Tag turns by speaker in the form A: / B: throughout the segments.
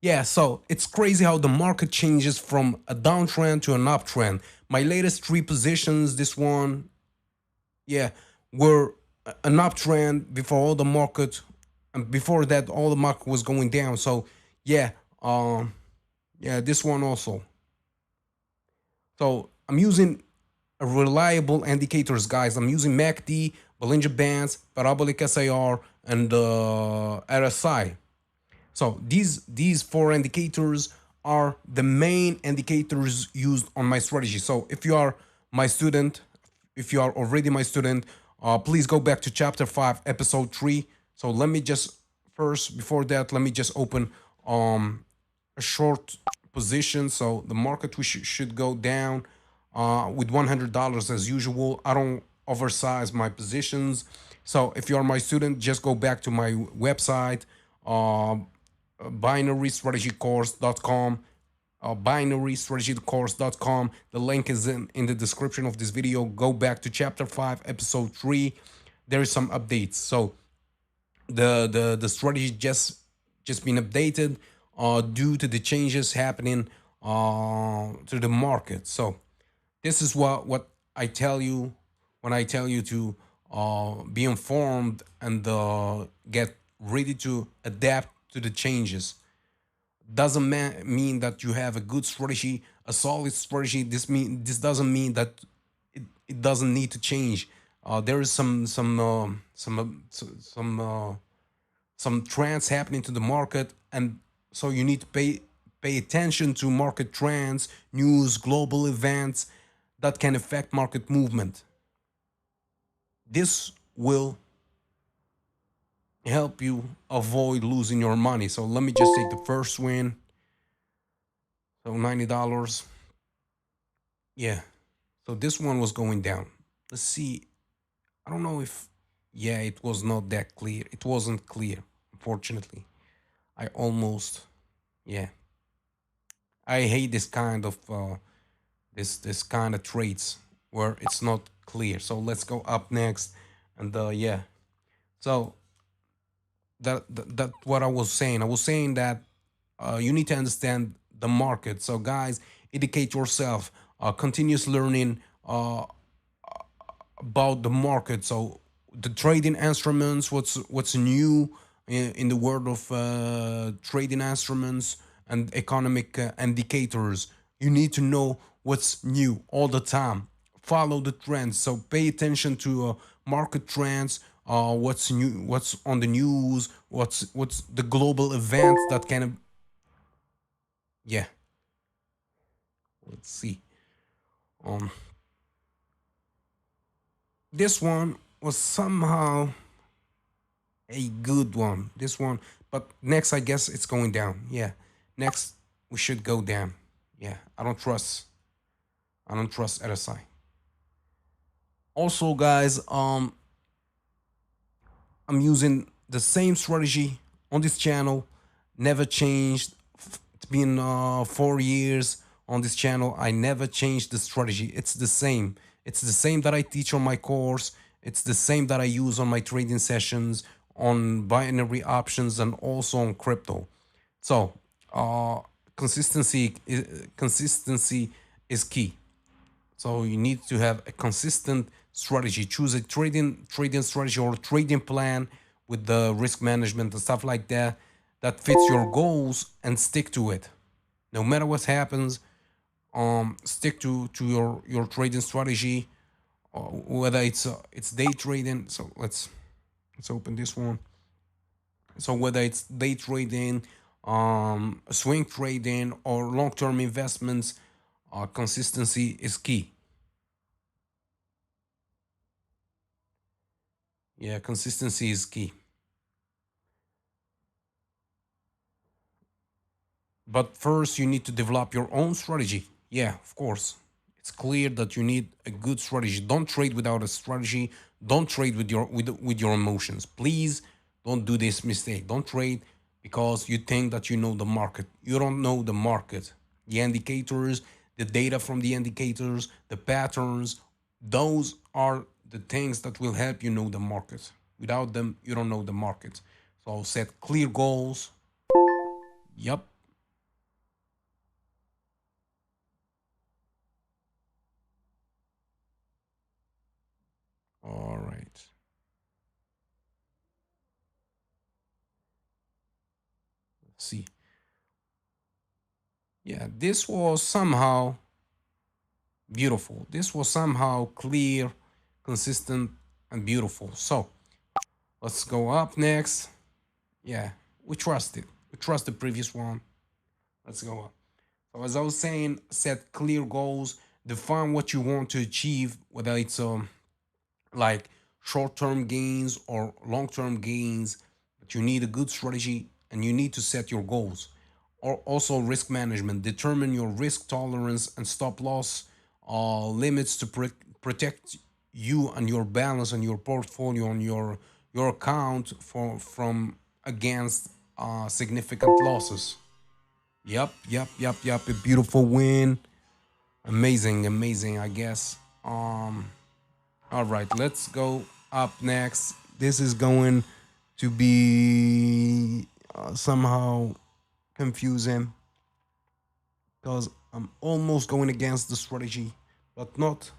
A: Yeah, so it's crazy how the market changes from a downtrend to an uptrend. My latest three positions, this one, yeah, were an uptrend before all the market, and before that, all the market was going down. So, yeah, um, yeah, this one also. So I'm using reliable indicators, guys. I'm using MACD, Bollinger Bands, Parabolic SIR, and RSI. So these four indicators are the main indicators used on my strategy. So if you are my student, if you are already my student, please go back to chapter 5, episode 3. So let me just first, before that, let me just open a short position. So the market should go down with $100 as usual. I don't oversize my positions. So if you are my student, just go back to my website, uh, binarystrategycourse.com, binarystrategycourse.com. The link is in the description of this video. Go back to chapter 5, episode 3. There is some updates. So the strategy just been updated due to the changes happening to the market. So this is what I tell you when I tell you to be informed and get ready to adapt to the changes. Doesn't mean that you have a good strategy, a solid strategy. This doesn't mean that it doesn't need to change. There is some trends happening to the market, and so you need to pay attention to market trends, news, global events that can affect market movement. This will help you avoid losing your money. So let me just take the first win. So $90. Yeah. So this one was going down. Let's see. I don't know if, yeah, it was not that clear. It wasn't clear, unfortunately. I almost, yeah. I hate this kind of this kind of traits where it's not clear. So let's go up next, and yeah. So that what I was saying. I was saying that you need to understand the market. So guys, educate yourself. Continuous learning about the market. So the trading instruments, what's new in the world of trading instruments and economic indicators. You need to know what's new all the time. Follow the trends. So pay attention to market trends. What's new? What's on the news? What's the global events that can? Yeah. Let's see. Um, this one was somehow a good one. This one, but next I guess it's going down. Yeah, next we should go down. Yeah, I don't trust. I don't trust RSI. Also, guys, I'm using the same strategy on this channel. Never changed. It's been 4 years on this channel. I never changed the strategy. It's the same. It's the same that I teach on my course. It's the same that I use on my trading sessions, on binary options, and also on crypto. So, uh, consistency is key. So you need to have a consistent strategy. Choose a trading strategy or trading plan with the risk management and stuff like that that fits your goals, and stick to it. No matter what happens, stick to your trading strategy, whether it's day trading. So let's open this one. So whether it's day trading, swing trading, or long-term investments, consistency is key. Yeah, consistency is key. But first, you need to develop your own strategy. Yeah, of course. It's clear that you need a good strategy. Don't trade without a strategy. Don't trade with your emotions. Please don't do this mistake. Don't trade because you think that you know the market. You don't know the market. The indicators, the data from the indicators, the patterns, those are the things that will help you know the market. Without them, you don't know the market. So set clear goals. Yep. See, yeah, this was somehow beautiful. This was somehow clear, consistent, and beautiful. So let's go up next. Yeah, we trust it. We trust the previous one. Let's go up. So as I was saying, set clear goals, define what you want to achieve, whether it's like short-term gains or long-term gains, but you need a good strategy and you need to set your goals. Or also risk management, determine your risk tolerance and stop loss limits to protect you and your balance and your portfolio and your account from against significant losses. Yep. A beautiful win. Amazing, amazing, I guess. All right, let's go up next. This is going to be somehow confusing because I'm almost going against the strategy, but not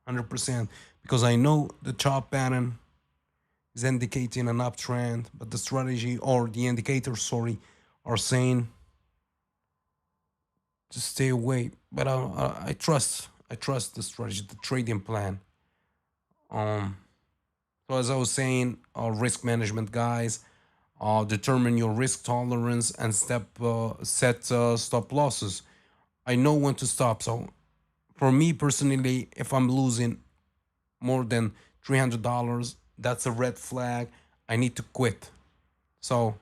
A: 100% because I know the chart pattern is indicating an uptrend, but the strategy or the indicators, sorry, are saying to stay away. But I trust the strategy, the trading plan. Um, so as I was saying, risk management, guys, determine your risk tolerance and set stop losses. I know when to stop. So for me personally, if I'm losing more than $300, that's a red flag. I need to quit. So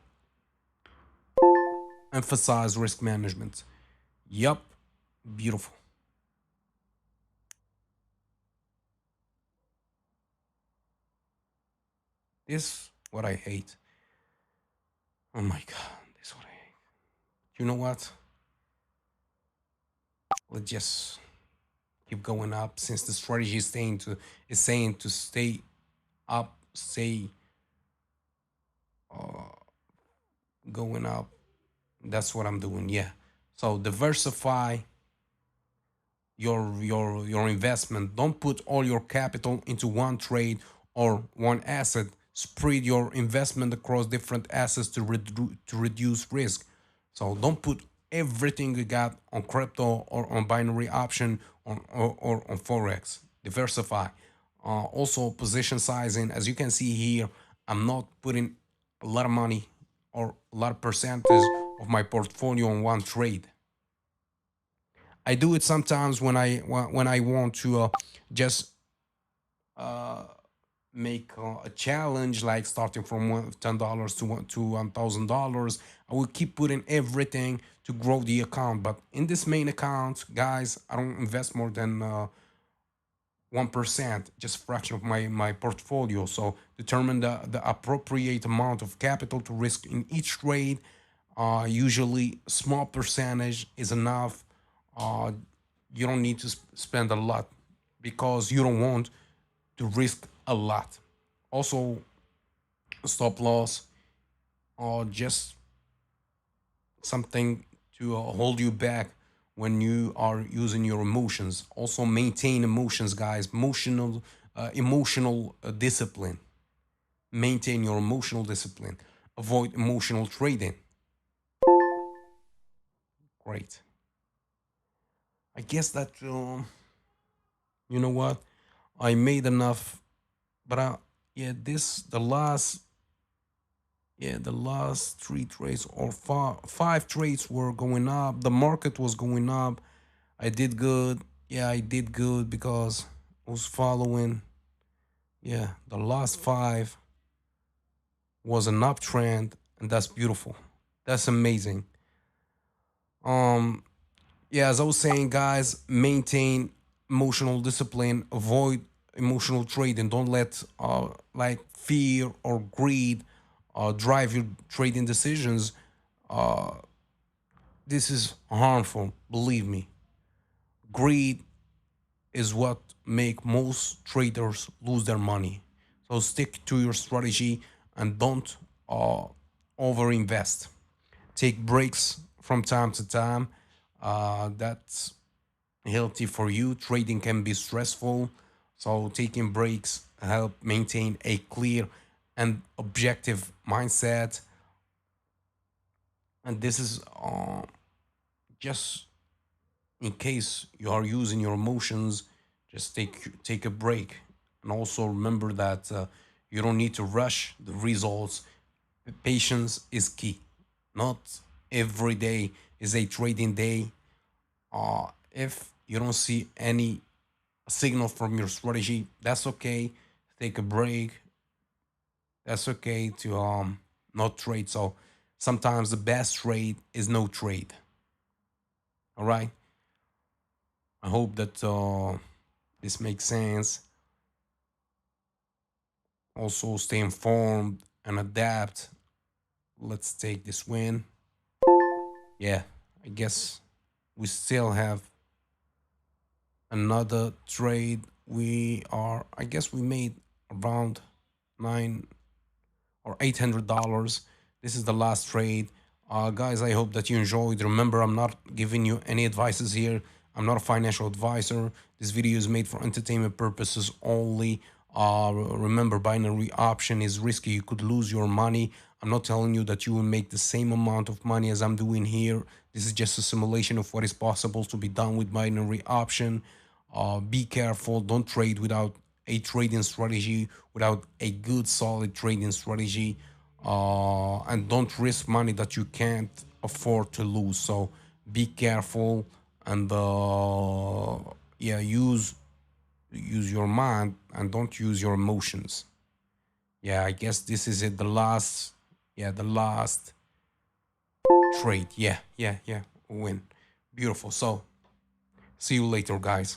A: emphasize risk management. Yup, beautiful. This what I hate. Oh my god, this what I hate. You know what? Let's just keep going up since the strategy is saying to stay up, stay going up. That's what I'm doing. Yeah. So diversify your investment. Don't put all your capital into one trade or one asset. Spread your investment across different assets to reduce risk. So don't put everything you got on crypto or on binary option or on forex. Diversify. Also position sizing. As you can see here, I'm not putting a lot of money or a lot of percentage of my portfolio on one trade. I do it sometimes when I want to just make a challenge, like starting from $10 to $1,000. I will keep putting everything to grow the account. But in this main account, guys, I don't invest more than 1%, just fraction of my portfolio. So determine the appropriate amount of capital to risk in each trade. Usually, small percentage is enough. Uh, you don't need to spend a lot because you don't want to risk a lot. Also, stop loss or just something to hold you back when you are using your emotions. Also, maintain emotions, guys. Emotional discipline. Maintain your emotional discipline. Avoid emotional trading. Great. I guess that you know what, I made enough, but yeah, this the last three trades or five trades were going up. The market was going up. I did good. Yeah, I did good because I was following. Yeah, the last five was an uptrend, and that's beautiful. That's amazing. Um, yeah, as I was saying, guys, maintain emotional discipline, avoid emotional trading. Don't let like fear or greed drive your trading decisions. Uh, this is harmful. Believe me, greed is what make most traders lose their money. So stick to your strategy and don't uh, overinvest. Take breaks from time to time. That's healthy for you. Trading can be stressful, so taking breaks help maintain a clear and objective mindset. And this is just in case you are using your emotions, just take a break. And also remember that you don't need to rush the results. Patience is key. Not every day is a trading day. If you don't see any signal from your strategy, that's okay. Take a break. That's okay to not trade. So sometimes the best trade is no trade. All right. I hope that this makes sense. Also, stay informed and adapt. Let's take this win. Yeah, I guess we still have another trade. I guess we made around nine or $800. This is the last trade. Guys, I hope that you enjoyed. Remember, I'm not giving you any advices here. I'm not a financial advisor. This video is made for entertainment purposes only. Remember, binary option is risky. You could lose your money. I'm not telling you that you will make the same amount of money as I'm doing here. This is just a simulation of what is possible to be done with binary option. Be careful. Don't trade without a trading strategy, without a good, solid trading strategy. And don't risk money that you can't afford to lose. So be careful and yeah, use your mind and don't use your emotions. Yeah, I guess this is it. The last trade. Yeah, win. Beautiful. So see you later, guys.